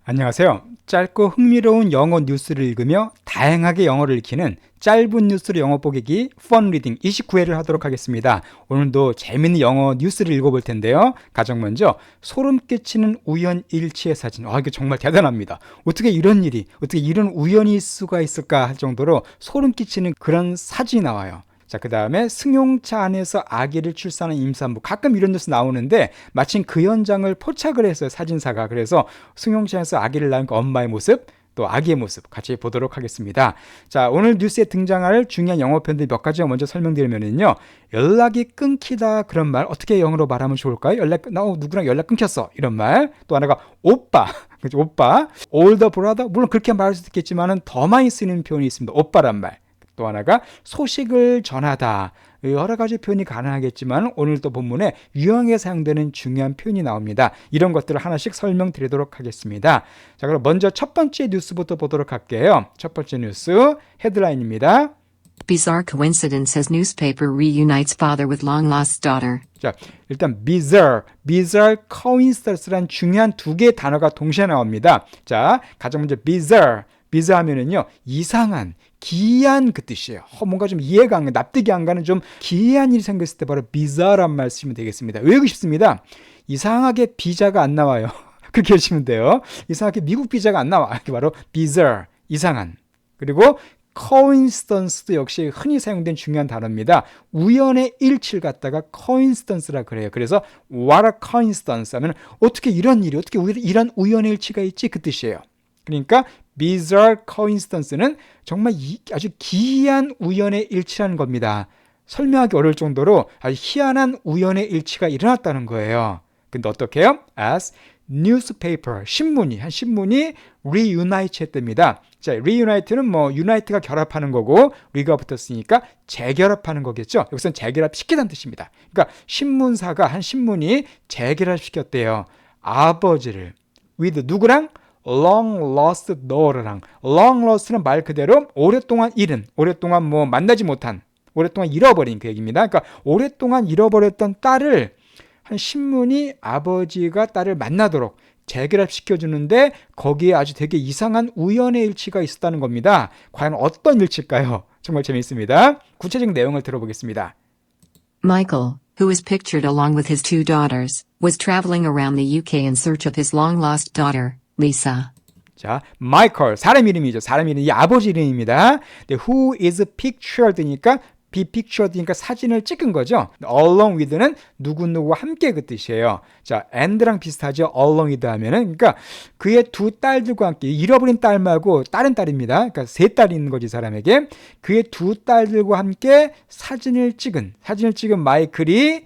안녕하세요. 짧고 흥미로운 영어 뉴스를 읽으며 다양하게 영어를 익히는 짧은 뉴스로 영어 보기기 펀 리딩 29회를 하도록 하겠습니다. 오늘도 재밌는 영어 뉴스를 읽어볼 텐데요. 가장 먼저 소름 끼치는 우연일치의 사진. 이거 정말 대단합니다. 어떻게 이런 일이, 어떻게 이런 우연이 수가 있을까 할 정도로 소름 끼치는 그런 사진이 나와요. 자, 그 다음에 승용차 안에서 아기를 출산한 임산부. 가끔 이런 뉴스 나오는데 마침 그 현장을 포착을 했어요, 사진사가. 그래서 승용차에서 아기를 낳은 그 엄마의 모습, 또 아기의 모습 같이 보도록 하겠습니다. 자, 오늘 뉴스에 등장할 중요한 영어 표현들 몇 가지 먼저 설명드리면요. 연락이 끊기다, 그런 말 어떻게 영어로 말하면 좋을까요? 누구랑 연락 끊겼어, 이런 말. 또 하나가 오빠. 그죠? 오빠. older brother. 물론 그렇게 말할 수도 있겠지만은 더 많이 쓰는 표현이 있습니다. 오빠란 말. 또 하나가 소식을 전하다. 여러 가지 표현이 가능하겠지만 오늘 또 본문에 유용하게 사용되는 중요한 표현이 나옵니다. 이런 것들을 하나씩 설명드리도록 하겠습니다. 자, 그럼 먼저 첫 번째 뉴스부터 보도록 할게요. 첫 번째 뉴스 헤드라인입니다. Bizarre coincidence as newspaper reunites father with long-lost daughter. 자, 일단 bizarre coincidence란 중요한 두 개의 단어가 동시에 나옵니다. 자, 가장 먼저 bizarre 하면은요, 이상한, 기이한 그 뜻이에요. 뭔가 좀 이해가 안 가, 납득이 안 가는 좀 기이한 일이 생겼을 때 바로 bizarre란 말 쓰시면 되겠습니다. 외우기 쉽습니다. 이상하게 비자가 안 나와요. 그렇게 하시면 돼요. 이상하게 미국 비자가 안 나와. 이렇게 바로 bizarre, 이상한. 그리고 coincidence도 역시 흔히 사용된 중요한 단어입니다. 우연의 일치를 갖다가 coincidence라 그래요. 그래서 what a coincidence 하면 어떻게 이런 일이, 어떻게 이런 우연의 일치가 있지, 그 뜻이에요. 그러니까 bizarre coincidence는 정말 아주 기이한 우연의 일치라는 겁니다. 설명하기 어려울 정도로 아주 희한한 우연의 일치가 일어났다는 거예요. 근데 어떻게 해요? As newspaper, 한 신문이 reunite 했답니다. 자, reunite는 unite가 결합하는 거고 re가 붙었으니까 재결합하는 거겠죠. 여기서는 재결합시키다는 뜻입니다. 그러니까 한 신문이 재결합시켰대요. 아버지를 with 누구랑? long lost daughter랑. long lost는 말 그대로 오랫동안 만나지 못한, 오랫동안 잃어버린 그 얘기입니다. 그러니까 오랫동안 잃어버렸던 딸을 한 신문이 아버지가 딸을 만나도록 재결합시켜주는데 거기에 아주 되게 이상한 우연의 일치가 있었다는 겁니다. 과연 어떤 일치일까요? 정말 재미있습니다. 구체적인 내용을 들어보겠습니다. Michael, who is pictured along with his two daughters, was traveling around the UK in search of his long-lost daughter, Lisa. 자, 마이클, 사람 이름이죠. 사람 이름, 이 아버지 이름입니다. who is pictured니까 be pictured니까 사진을 찍은 거죠. along with는 누구누구와 함께 그 뜻이에요. 자, and랑 비슷하죠. along with 하면은, 그러니까 그의 두 딸들과 함께, 잃어버린 딸 말고 다른 딸입니다. 그러니까 세 딸이 있는 거지, 사람에게. 그의 두 딸들과 함께 사진을 찍은 마이클이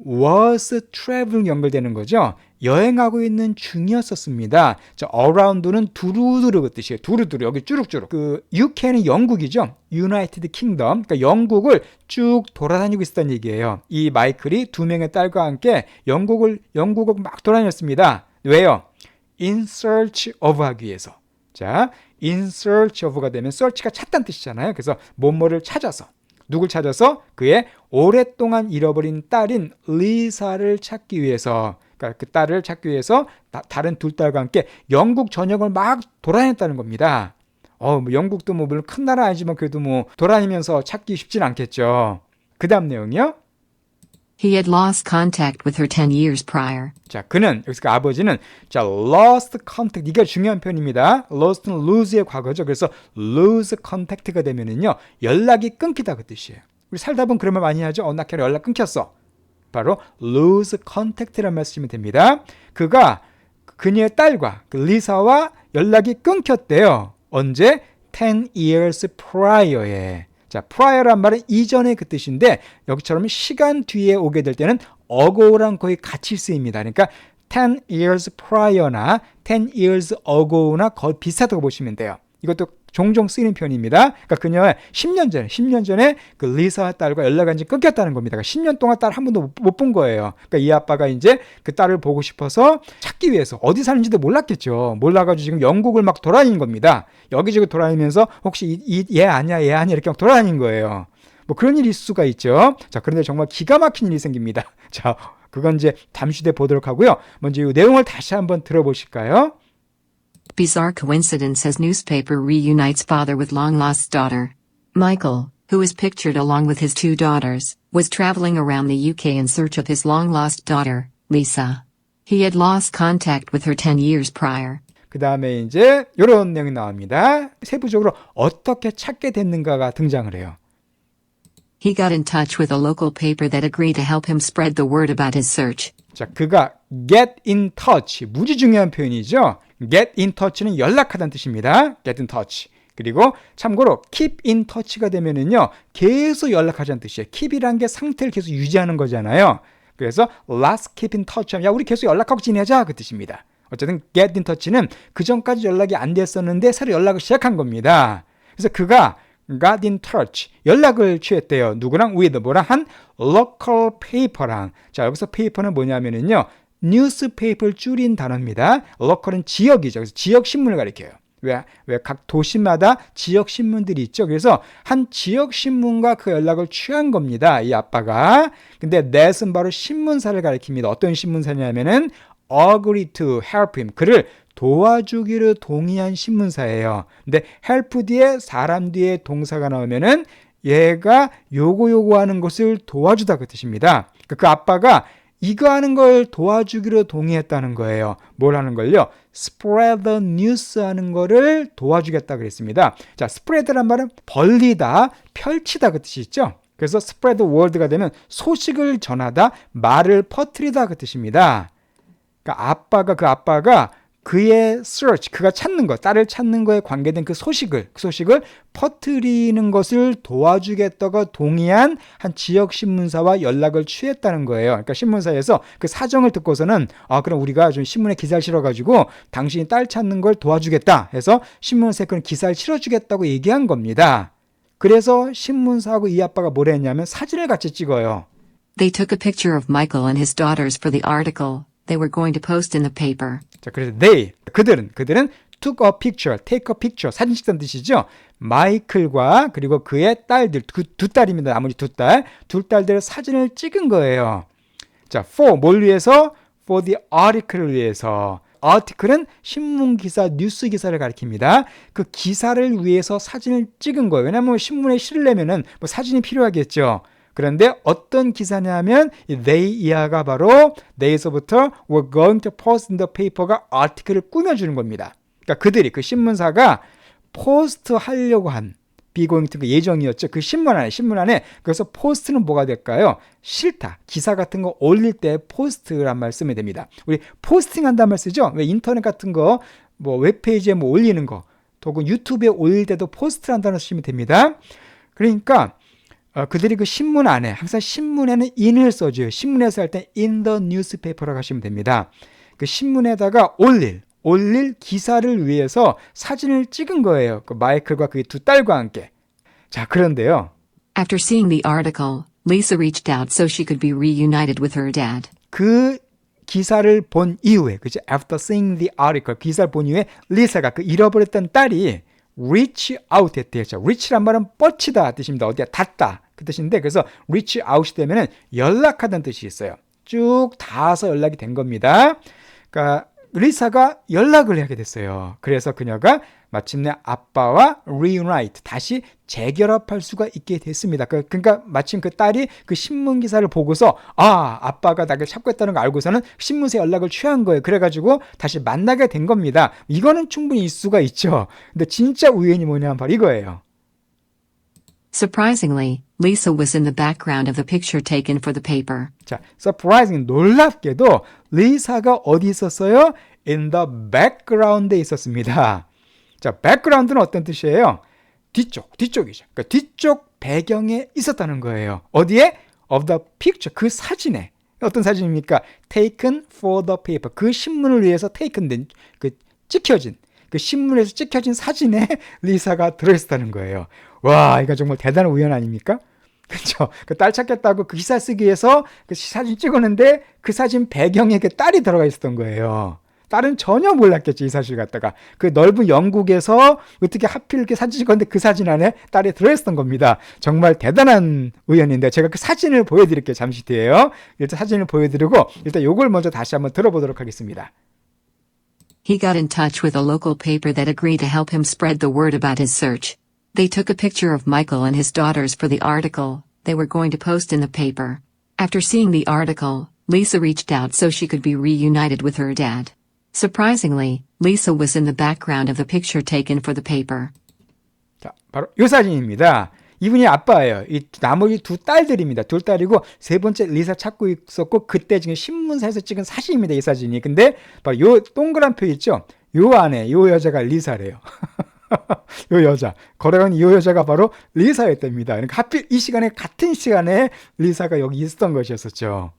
was traveling 연결되는 거죠. 여행하고 있는 중이었었습니다. 자, around는 두루두루 그 뜻이에요. 두루두루, 여기 쭈룩쭈룩. 그 UK는 영국이죠. United Kingdom. 그러니까 영국을 쭉 돌아다니고 있었다는 얘기예요. 이 마이클이 두 명의 딸과 함께 영국을 막 돌아다녔습니다. 왜요? In search of 하기 위해서. 자, in search of가 되면 search가 찾다는 뜻이잖아요. 그래서 뭐뭐를 찾아서. 누굴 찾아서? 그의 오랫동안 잃어버린 딸인 리사를 찾기 위해서, 그러니까 그 딸을 찾기 위해서 다른 두 딸과 함께 영국 전역을 막 돌아다녔다는 겁니다. 영국도 물론 큰 나라 아니지만 그래도 돌아다니면서 찾기 쉽진 않겠죠. 그 다음 내용이요. He had lost contact with her 10 years prior. 자, 그는, 여기서 그 아버지는, 자, lost contact, 이게 중요한 표현입니다. lost는 lose의 과거죠. 그래서 lose contact가 되면은요, 연락이 끊기다 그 뜻이에요. 우리 살다 보면 그런 말 많이 하죠. 나 걔랑 연락 끊겼어. 바로 lose contact라는 말 쓰시면 됩니다. 그녀의 딸과, 그 리사와 연락이 끊겼대요. 언제? 10 years prior에. 자, prior란 말은 이전의 그 뜻인데 여기처럼 시간 뒤에 오게 될 때는 ago랑 거의 같이 쓰입니다. 그러니까 10 years prior나 10 years ago나 거의 비슷하다고 보시면 돼요. 이것도 종종 쓰이는 표현입니다. 그러니까 그녀의 10년 전에 그 리사 딸과 연락한 지 끊겼다는 겁니다. 그러니까 10년 동안 딸 한 번도 못 본 거예요. 그러니까 이 아빠가 이제 그 딸을 보고 싶어서 찾기 위해서 어디 사는지도 몰랐겠죠. 몰라가지고 지금 영국을 막 돌아다닌 겁니다. 여기저기 돌아다니면서 혹시 얘 아니야 이렇게 막 돌아다닌 거예요. 그런 일이 있을 수가 있죠. 자, 그런데 정말 기가 막힌 일이 생깁니다. 자, 그건 이제 잠시 후에 보도록 하고요. 먼저 이 내용을 다시 한번 들어보실까요? Bizarre coincidence as newspaper reunites father with long-lost daughter. Michael, who is pictured along with his 2 daughters, was traveling around the UK in search of his long-lost daughter, Lisa. He had lost contact with her 10 years prior. 그 다음에 이제 이런 내용이 나옵니다. 세부적으로 어떻게 찾게 됐는가가 등장을 해요. He got in touch with a local paper that agreed to help him spread the word about his search. 자, 그가 get in touch, 무지 중요한 표현이죠. get in touch는 연락하다는 뜻입니다. get in touch. 그리고 참고로 keep in touch가 되면은요, 계속 연락하자는 뜻이에요. keep이란 게 상태를 계속 유지하는 거잖아요. 그래서 let's keep in touch 하면 야, 우리 계속 연락하고 지내자 그 뜻입니다. 어쨌든 get in touch는 그 전까지 연락이 안 됐었는데 새로 연락을 시작한 겁니다. 그래서 그가 got in touch, 연락을 취했대요. 누구랑? with 뭐랑? 한 local paper랑. 자, 여기서 paper는 뭐냐면은요, newspaper 줄인 단어입니다. local은 지역이죠. 그래서 지역 신문을 가리켜요. 왜 각 도시마다 지역 신문들이 있죠. 그래서 한 지역 신문과 그 연락을 취한 겁니다. 이 아빠가. 근데 that은 바로 신문사를 가리킵니다. 어떤 신문사냐면은 agree to help him. 그를 도와주기를 동의한 신문사예요. 근데 help 뒤에 사람 뒤에 동사가 나오면은 얘가 요거 하는 것을 도와주다 그 뜻입니다. 그 아빠가 이거 하는 걸 도와주기로 동의했다는 거예요. 뭘 하는 걸요? spread the news 하는 거를 도와주겠다 그랬습니다. 자, spread란 말은 벌리다, 펼치다 그 뜻이 있죠. 그래서 spread the word가 되면 소식을 전하다, 말을 퍼뜨리다 그 뜻입니다. 그러니까 그 아빠가 그의 search, 그가 찾는 것, 딸을 찾는 거에 관계된 그 소식을 퍼뜨리는 것을 도와주겠다고 동의한 한 지역 신문사와 연락을 취했다는 거예요. 그러니까 신문사에서 그 사정을 듣고서는 그럼 우리가 좀 신문에 기사를 실어가지고 당신이 딸 찾는 걸 도와주겠다 해서 신문사에 그런 기사를 실어주겠다고 얘기한 겁니다. 그래서 신문사하고 이 아빠가 뭘 했냐면 사진을 같이 찍어요. They took a picture of Michael and his daughters for the article they were going to post in the paper. 자, 그래서 그들은 took a picture, take a picture, 사진 찍다는 뜻이죠. 마이클과 그리고 그의 딸들, 그 두 딸입니다. 나머지 두 딸들 사진을 찍은 거예요. 자, 뭘 위해서? for the article을 위해서. article은 신문 기사, 뉴스 기사를 가리킵니다. 그 기사를 위해서 사진을 찍은 거예요. 왜냐하면 신문에 실으려면은 뭐 사진이 필요하겠죠. 그런데 어떤 기사냐면 they 이하가 바로 they에서부터 we're going to post in the paper가 article을 꾸며주는 겁니다. 그러니까 그들이 그 신문사가 포스트 하려고 한 be going to 그 예정이었죠. 그 신문 안에 그래서 포스트는 뭐가 될까요? 싫다. 기사 같은 거 올릴 때 포스트란 말 쓰면 됩니다. 우리 포스팅 한다는 말 쓰죠. 왜 인터넷 같은 거 뭐 웹페이지에 뭐 올리는 거 혹은 유튜브에 올릴 때도 포스트 한다는 쓰시면 됩니다. 그러니까 그들이 그 신문 안에 항상 신문에는 in을 써줘요. 신문에서 할 때 in the newspaper라고 하시면 됩니다. 그 신문에다가 올릴 기사를 위해서 사진을 찍은 거예요. 그 마이클과 그의 두 딸과 함께. 자, 그런데요. After seeing the article, Lisa reached out so she could be reunited with her dad. 그 기사를 본 이후에, 그죠? After seeing the article, 기사를 본 이후에 리사가 그 잃어버렸던 딸이 reach out 했대요. reach란 말은 뻗치다 뜻입니다. 어디야 닿다 그 뜻인데 그래서 reach out이 되면은 연락하다는 뜻이 있어요. 쭉 닿아서 연락이 된 겁니다. 그러니까 리사가 연락을 하게 됐어요. 그래서 그녀가 마침내 아빠와 reunite, 다시 재결합할 수가 있게 됐습니다. 그러니까 마침 그 딸이 그 신문 기사를 보고서 아빠가 나를 찾고 있다는 거 알고서는 신문사에 연락을 취한 거예요. 그래가지고 다시 만나게 된 겁니다. 이거는 충분히 있을 수가 있죠. 근데 진짜 우연이 뭐냐면 바로 이거예요. Surprisingly, Lisa was in the background of the picture taken for the paper. 자, surprising, 놀랍게도 리사가 어디 있었어요? In the background에 있었습니다. 자, background는 어떤 뜻이에요? 뒤쪽이죠. 그러니까 뒤쪽 배경에 있었다는 거예요. 어디에? Of the picture, 그 사진에. 어떤 사진입니까? Taken for the paper, 그 신문을 위해서 taken 된, 찍혀진, 그 신문에서 찍혀진 사진에 리사가 들어있었다는 거예요. 와, 이거 정말 대단한 우연 아닙니까? 그렇죠. 그 딸 찾겠다고 그 기사 쓰기 위해서 그 사진 찍었는데 그 사진 배경에 그 딸이 들어가 있었던 거예요. 딸은 전혀 몰랐겠지, 이 사실 갖다가. 그 넓은 영국에서 어떻게 하필 이렇게 사진 찍었는데 그 사진 안에 딸이 들어있었던 겁니다. 정말 대단한 우연인데 제가 그 사진을 보여드릴게요. 잠시 뒤에요. 일단 사진을 보여드리고 일단 요걸 먼저 다시 한번 들어보도록 하겠습니다. He got in touch with a local paper that agreed to help him spread the word about his search. They took a picture of Michael and his daughters for the article they were going to post in the paper. After seeing the article, Lisa reached out so she could be reunited with her dad. Surprisingly, Lisa was in the background of the picture taken for the paper. 자, 바로 이 사진입니다. 이분이 아빠예요. 이 나머지 두 딸들입니다. 둘 딸이고 세 번째 리사 찾고 있었고 그때 지금 신문사에서 찍은 사진입니다. 이 사진이. 근데 바로 요 동그란 표 있죠? 요 안에 요 여자가 리사래요. 요 여자. 거래한 요 여자가 바로 리사였답니다. 그러니까 하필 이 시간에 같은 시간에 리사가 여기 있었던 것이었었죠.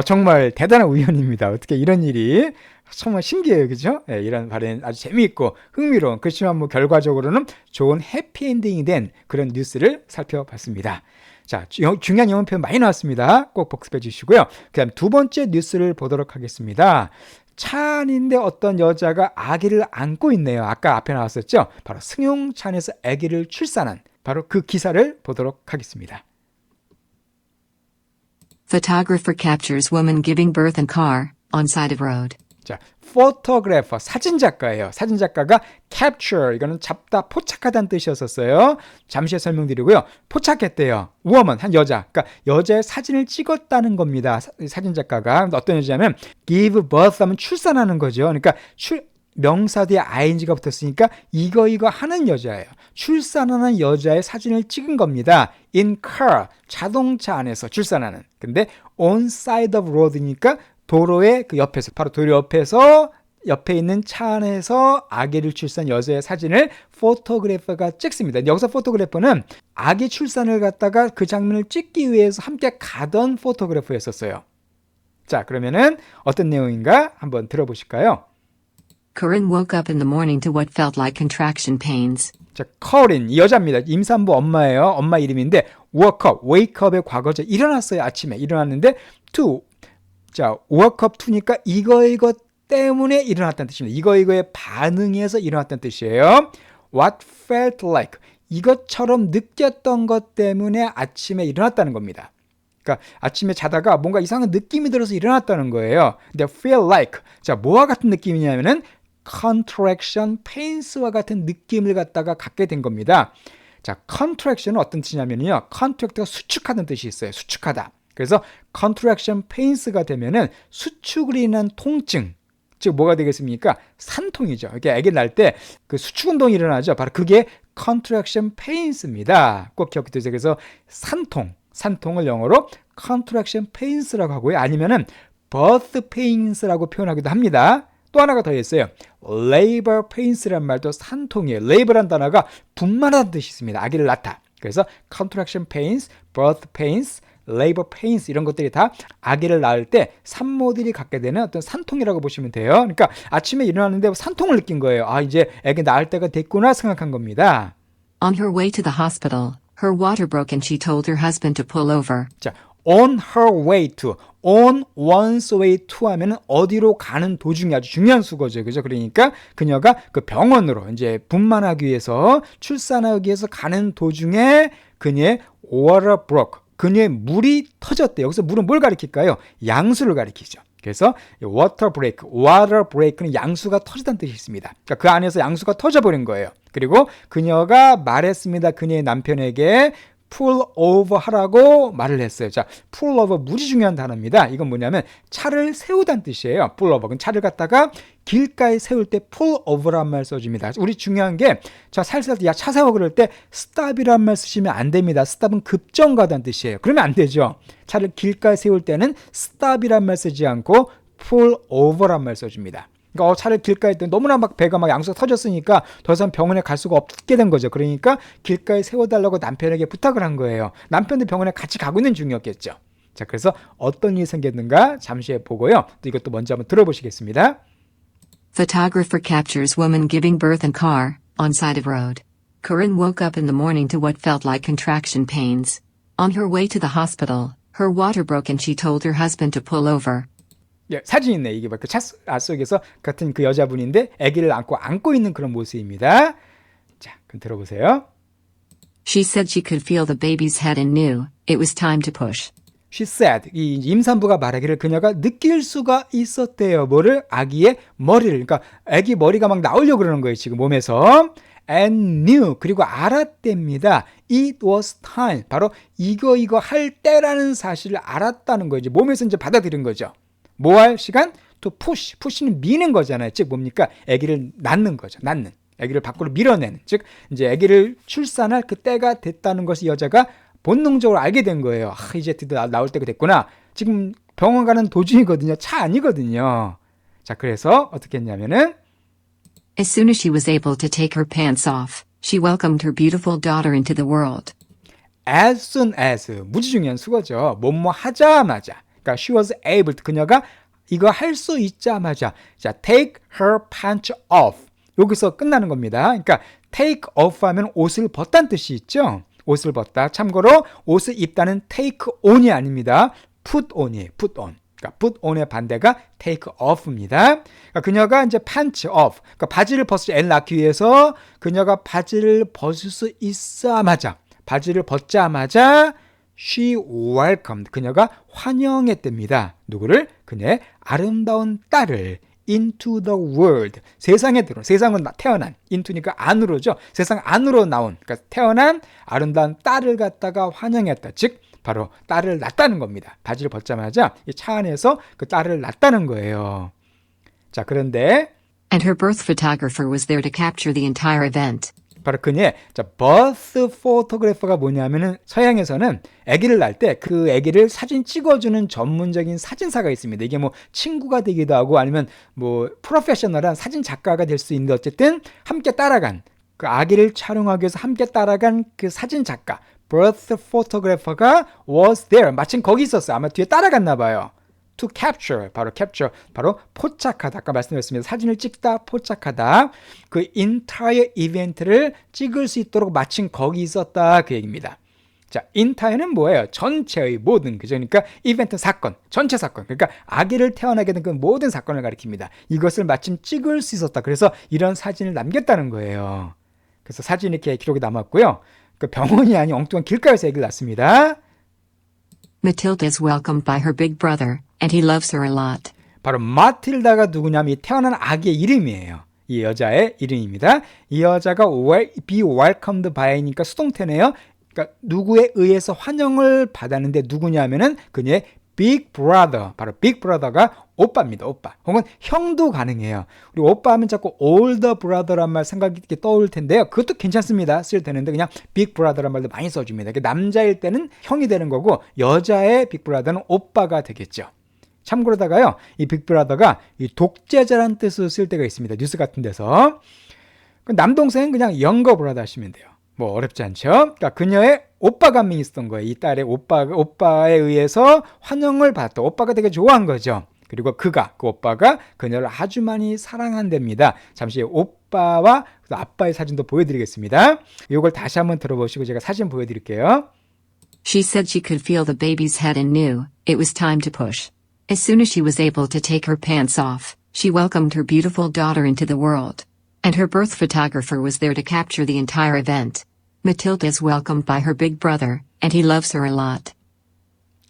정말 대단한 우연입니다. 어떻게 이런 일이 정말 신기해요. 그죠? 네, 이런 발언 아주 재미있고 흥미로운 그렇지만 뭐 결과적으로는 좋은 해피엔딩이 된 그런 뉴스를 살펴봤습니다. 자, 중요한 영어 표현 많이 나왔습니다. 꼭 복습해 주시고요. 그 다음 두 번째 뉴스를 보도록 하겠습니다. 차 안인데 어떤 여자가 아기를 안고 있네요. 아까 앞에 나왔었죠? 바로 승용차 안에서 아기를 출산한 바로 그 기사를 보도록 하겠습니다. Photographer captures woman giving birth in car on side of road. 자, photographer, 사진작가예요. 사진작가가 capture, 이거는 잡다, 포착하다는 뜻이었었어요. 잠시 설명드리고요. 포착했대요. woman, 한 여자. 그러니까 여자의 사진을 찍었다는 겁니다. 사진작가가. 어떤 여자냐면 give birth 하면 출산하는 거죠. 그러니까 명사 뒤에 ing가 붙었으니까 이거 하는 여자예요. 출산하는 여자의 사진을 찍은 겁니다. in car, 자동차 안에서 출산하는. 근데 on side of road니까 도로의 그 옆에서, 바로 도로 옆에서 옆에 있는 차 안에서 아기를 출산 여자의 사진을 포토그래퍼가 찍습니다. 여기서 포토그래퍼는 아기 출산을 갖다가 그 장면을 찍기 위해서 함께 가던 포토그래퍼였었어요. 자, 그러면은 어떤 내용인가 한번 들어보실까요? Corinne woke up in the morning to what felt like contraction pains. 자, Corinne, 이 여자입니다. 임산부 엄마예요. 엄마 이름인데 wake up의 과거죠. 일어났어요. 아침에 일어났는데 to, 자, woke up to니까 이거 때문에 일어났다는 뜻입니다. 이거에 반응해서 일어났다는 뜻이에요. What felt like, 이것처럼 느꼈던 것 때문에 아침에 일어났다는 겁니다. 그러니까 아침에 자다가 뭔가 이상한 느낌이 들어서 일어났다는 거예요. 근데 feel like, 자, 뭐와 같은 느낌이냐면은 contraction pains와 같은 느낌을 갖다가 갖게 된 겁니다. 자, contraction은 어떤 뜻이냐면요. contract가 수축하는 뜻이 있어요. 수축하다. 그래서 contraction pains가 되면은 수축을 인한 통증, 즉 뭐가 되겠습니까? 산통이죠. 이렇게 아기 날 때 그 수축 운동이 일어나죠. 바로 그게 contraction pains입니다. 꼭 기억해 두세요. 그래서 산통을 영어로 contraction pains라고 하고요. 아니면은 birth pains라고 표현하기도 합니다. 또 하나가 더 있어요. labor pains라는 말도 산통이에요. labor란 단어가 분만하다는 뜻이 있습니다. 아기를 낳다. 그래서 contraction pains, birth pains, labor pains 이런 것들이 다 아기를 낳을 때 산모들이 갖게 되는 어떤 산통이라고 보시면 돼요. 그러니까 아침에 일어났는데 산통을 느낀 거예요. 아, 이제 아기 낳을 때가 됐구나 생각한 겁니다. On her way to the hospital, her water broke and she told her husband to pull over. 자, on her way to, on one's way to 하면은 어디로 가는 도중이 아주 중요한 수거죠. 그죠? 그러니까 그녀가 그 병원으로 이제 분만하기 위해서 출산하기 위해서 가는 도중에 그녀의 water broke, 그녀의 물이 터졌대요. 여기서 물은 뭘 가리킬까요? 양수를 가리키죠. 그래서 water break는 양수가 터지다는 뜻이 있습니다. 그러니까 그 안에서 양수가 터져버린 거예요. 그리고 그녀가 말했습니다. 그녀의 남편에게 pull over 하라고 말을 했어요. 자, pull over 무지 중요한 단어입니다. 이건 뭐냐면 차를 세우다는 뜻이에요. pull over. 차를 갖다가 길가에 세울 때 pull over란 말 써줍니다. 우리 중요한 게, 자, 살살 차 세워 그럴 때 stop이란 말 쓰시면 안 됩니다. stop은 급정거하다는 뜻이에요. 그러면 안 되죠. 차를 길가에 세울 때는 stop이란 말 쓰지 않고 pull over란 말 써줍니다. 그러니까 차를 길가에 있더니 너무나 막 배가 막 양수가 터졌으니까 더 이상 병원에 갈 수가 없게 된 거죠. 그러니까 길가에 세워달라고 남편에게 부탁을 한 거예요. 남편도 병원에 같이 가고 있는 중이었겠죠. 자, 그래서 어떤 일이 생겼는가 잠시 보고요. 또 이것도 먼저 한번 들어보시겠습니다. Photographer captures woman giving birth in car on side of road. Corinne woke up in the morning to what felt like contraction pains. On her way to the hospital, her water broke and she told her husband to pull over. 예, 사진 있네. 이게 그 차 속에서 같은 그 여자분인데 아기를 안고 있는 그런 모습입니다. 자, 그럼 들어보세요. She said she could feel the baby's head and knew it was time to push. She said, 이 임산부가 말하기를 그녀가 느낄 수가 있었대요. 뭐를? 아기의 머리를. 그러니까 아기 머리가 막 나오려고 그러는 거예요. 지금 몸에서. And knew, 그리고 알았답니다. It was time. 바로 이거 할 때라는 사실을 알았다는 거예요. 이제 몸에서 이제 받아들인 거죠. 뭐 할 시간? To push. push는 미는 거잖아요. 즉 뭡니까? 아기를 낳는 거죠. 낳는. 아기를 밖으로 밀어내는. 즉 이제 아기를 출산할 그 때가 됐다는 것을 여자가 본능적으로 알게 된 거예요. 이제 드디어 나올 때가 됐구나. 지금 병원 가는 도중이거든요. 차 아니거든요. 자, 그래서 어떻게 했냐면은 As soon as she was able to take her pants off, she welcomed her beautiful daughter into the world. as soon as, 무지 중요한 수거죠. 뭐뭐 하자마자. 그러니까 she was able to, 그녀가 이거 할 수 있자마자. 자, take her pants off. 여기서 끝나는 겁니다. 그러니까 take off 하면 옷을 벗다는 뜻이 있죠. 옷을 벗다. 참고로 옷을 입다는 take on이 아닙니다. put on이에요. put on. 그러니까 put on의 반대가 take off입니다. 그러니까 그녀가 이제 pants off. 그러니까 바지를 벗을 애를 낳기 위해서 그녀가 바지를 벗을 수 있자마자, 바지를 벗자마자 she welcomed. 그녀가 환영했답니다. 누구를? 그녀의 아름다운 딸을 into the world. 세상에 들어온, 세상은 태어난, into니까 안으로죠. 세상 안으로 나온, 그러니까 태어난 아름다운 딸을 갖다가 환영했다. 즉 바로 딸을 낳았다는 겁니다. 바지를 벗자마자 이 차 안에서 그 딸을 낳았다는 거예요. 자, 그런데 And her birth photographer was there to capture the entire event. 바로 그녀의 birth photographer가 뭐냐면은 서양에서는 아기를 낳을 때 그 아기를 사진 찍어주는 전문적인 사진사가 있습니다. 이게 뭐 친구가 되기도 하고 아니면 뭐 프로페셔널한 사진 작가가 될 수 있는데 어쨌든 함께 따라간 그 아기를 촬영하기 위해서 함께 따라간 그 사진 작가 birth photographer가 was there. 마침 거기 있었어요. 아마 뒤에 따라갔나 봐요. to capture, 바로 capture, 바로 포착하다. 아까 말씀드렸습니다. 사진을 찍다, 포착하다. 그 entire 이벤트를 찍을 수 있도록 마침 거기 있었다. 그 얘기입니다. 자, entire는 뭐예요? 전체의 모든, 그죠? 그러니까 이벤트 사건, 전체 사건. 그러니까 아기를 태어나게 된 그 모든 사건을 가리킵니다. 이것을 마침 찍을 수 있었다. 그래서 이런 사진을 남겼다는 거예요. 그래서 사진이 이렇게 기록이 남았고요. 그 병원이 아닌 엉뚱한 길가에서 아기를 낳습니다. Matilda is welcomed by her big brother, and he loves her a lot. 바로 마틸다가 누구냐면 이 태어난 아기의 이름이에요. 이 여자의 이름입니다. 이 여자가 be welcomed by니까 수동태네요. 그러니까 누구에 의해서 환영을 받았는데 누구냐면은 그녀의 big brother, 바로 big brother가 오빠입니다. 오빠. 혹은 형도 가능해요. 우리 오빠 하면 자꾸 older brother란 말 생각이 떠올 텐데요. 그것도 괜찮습니다. 쓸 되는데 그냥 big brother란 말도 많이 써줍니다. 남자일 때는 형이 되는 거고 여자의 big brother는 오빠가 되겠죠. 참고로다가요, 이 빅브라더가 이 독재자라는 뜻으로 쓸 때가 있습니다. 뉴스 같은 데서. 남동생은 그냥 영거 브라더 하시면 돼요. 뭐 어렵지 않죠? 그러니까 그녀의 오빠가 한 명 있었던 거예요. 이 딸의 오빠에 의해서 환영을 받았다. 오빠가 되게 좋아한 거죠. 그리고 그 오빠가 그녀를 아주 많이 사랑한답니다. 잠시 오빠와 아빠의 사진도 보여드리겠습니다. 이걸 다시 한번 들어보시고 제가 사진 보여드릴게요. She said she could feel the baby's head and knew it was time to push. As soon as she was able to take her pants off, she welcomed her beautiful daughter into the world. And her birth photographer was there to capture the entire event. Matilda is welcomed by her big brother, and he loves her a lot.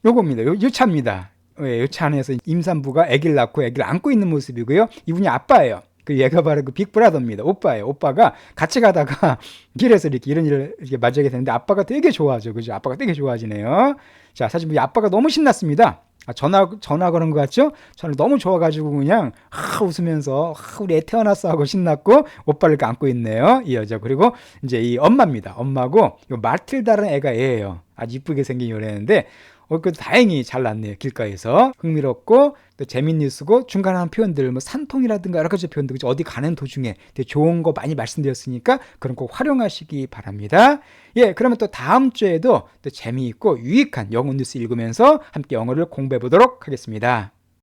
요겁니다. 요 차입니다. 요 차 안에서 임산부가 아기를 낳고 아기를 안고 있는 모습이고요. 이분이 아빠예요. 그 얘가 바로 그 빅브라더입니다. 오빠예요. 오빠가 같이 가다가 길에서 이렇게 이런 일을 이렇게 맞이하게 되는데 아빠가 되게 좋아하죠. 그죠? 아빠가 되게 좋아하지네요. 자, 사실 우리 아빠가 너무 신났습니다. 전화 거는 것 같죠? 저는 너무 좋아가지고 그냥 웃으면서 우리 애 태어났어 하고 신났고 오빠를 이렇게 안고 있네요. 이 여자. 그리고 이제 이 엄마입니다. 엄마고 이 마틸다라는 애가 애예요. 아주 이쁘게 생긴 요래인데 그래도 다행히 잘 났네요. 길가에서. 흥미롭고 또 재밌는 뉴스고 중간에 한 표현들 뭐 산통이라든가 여러 가지 표현들 어디 가는 도중에 되게 좋은 거 많이 말씀드렸으니까 그런 거 활용하시기 바랍니다. 예, 그러면 또 다음 주에도 또 재미있고 유익한 영어 뉴스 읽으면서 함께 영어를 공부해 보도록 하겠습니다.